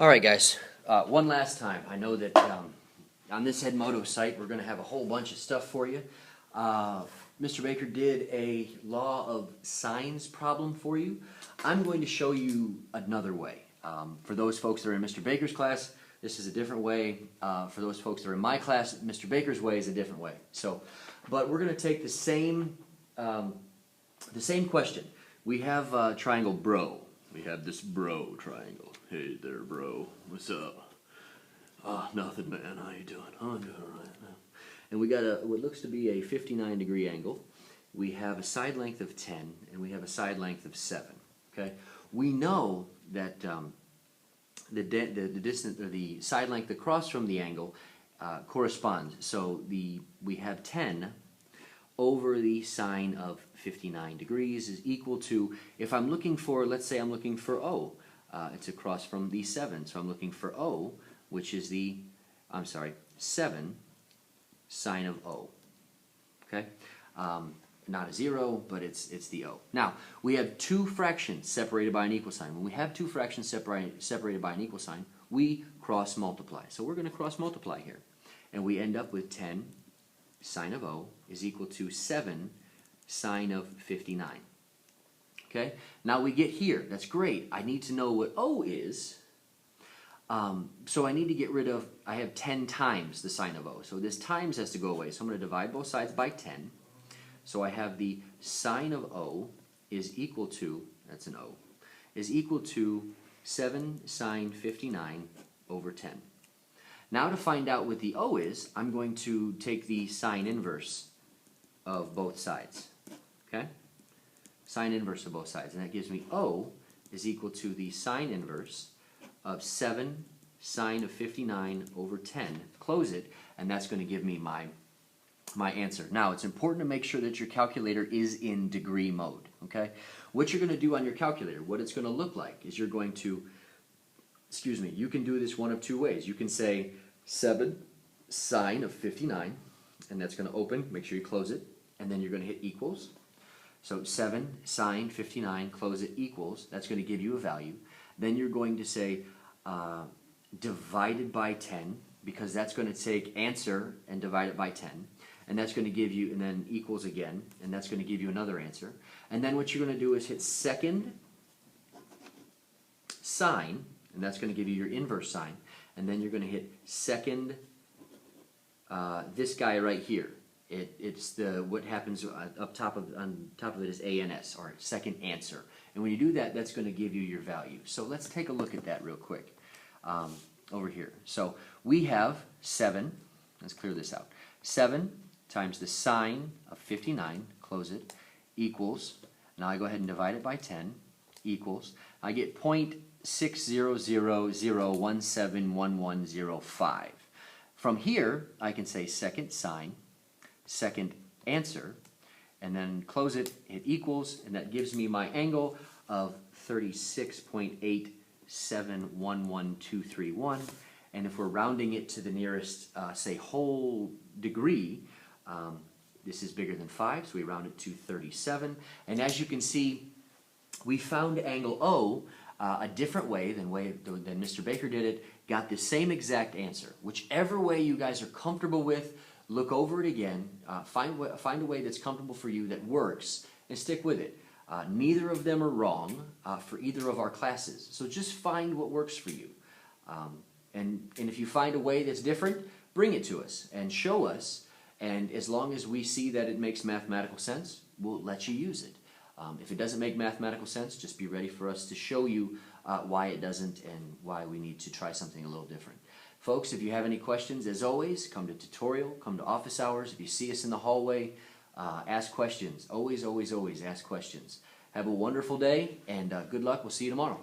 Alright guys, one last time. I know that on this Edmodo site we're going to have a whole bunch of stuff for you. Mr. Baker did a law of sines problem for you. I'm going to show you another way. For those folks that are in Mr. Baker's class, this is a different way. For those folks that are in my class, Mr. Baker's way is a different way. But we're going to take the same question. We have triangle bro. We have this bro triangle. Hey there, bro. What's up? Nothing, man. How you doing? Oh, I'm doing all right, man. And we got what looks to be a 59-degree angle. We have a side length of 10, and we have a side length of 7. Okay. We know that the distance, or the side length across from the angle, corresponds. So we have 10 over the sine of 59 degrees is equal to, if I'm looking for, let's say I'm looking for O, it's across from the 7, so I'm looking for O, which is 7 sine of O. Okay? Not a 0, but it's the O. Now, we have two fractions separated by an equal sign. When we have two fractions separated by an equal sign, we cross multiply. So we're going to cross multiply here. And we end up with 10 sine of O is equal to 7 sine of 59. Okay? Now we get here. That's great. I need to know what O is. So I need to get rid of, I have 10 times the sine of O. So this times has to go away. So I'm going to divide both sides by 10. So I have the sine of O is equal to, that's an O, is equal to 7 sine 59 over 10. Now to find out what the O is, I'm going to take the sine inverse of both sides. Okay? Sine inverse of both sides. And that gives me O is equal to the sine inverse of 7 sine of 59 over 10. Close it, and that's going to give me my answer. Now, it's important to make sure that your calculator is in degree mode. Okay? What you're going to do on your calculator, what it's going to look like, is you're going to, you can do this one of two ways. You can say 7 sine of 59, and that's going to open, make sure you close it, and then you're going to hit equals. So 7 sine 59, close it, equals, that's going to give you a value. Then you're going to say divided by 10, because that's going to take answer and divide it by 10. And that's going to give you, and then equals again, and that's going to give you another answer. And then what you're going to do is hit second sine, and that's going to give you your inverse sine. And then you're going to hit second, this guy right here. It's the what happens on top of it is ANS, or second answer. And when you do that, that's going to give you your value. So let's take a look at that real quick over here. So we have 7. Let's clear this out. 7 times the sine of 59, close it, equals, now I go ahead and divide it by 10, equals, I get 0.600171105. From here, I can say second sine, second answer, and then close it, hit equals, and that gives me my angle of 36.871123. And if we're rounding it to the nearest, say, whole degree, this is bigger than 5, so we round it to 37. And as you can see, we found angle O a different way than Mr. Baker did it, got the same exact answer. Whichever way you guys are comfortable with, look over it again, find a way that's comfortable for you that works, and stick with it. Neither of them are wrong for either of our classes. So just find what works for you. And if you find a way that's different, bring it to us and show us. And as long as we see that it makes mathematical sense, we'll let you use it. If it doesn't make mathematical sense, just be ready for us to show you why it doesn't and why we need to try something a little different. Folks, if you have any questions, as always, come to tutorial, come to office hours. If you see us in the hallway, ask questions. Always, always, always ask questions. Have a wonderful day, and good luck. We'll see you tomorrow.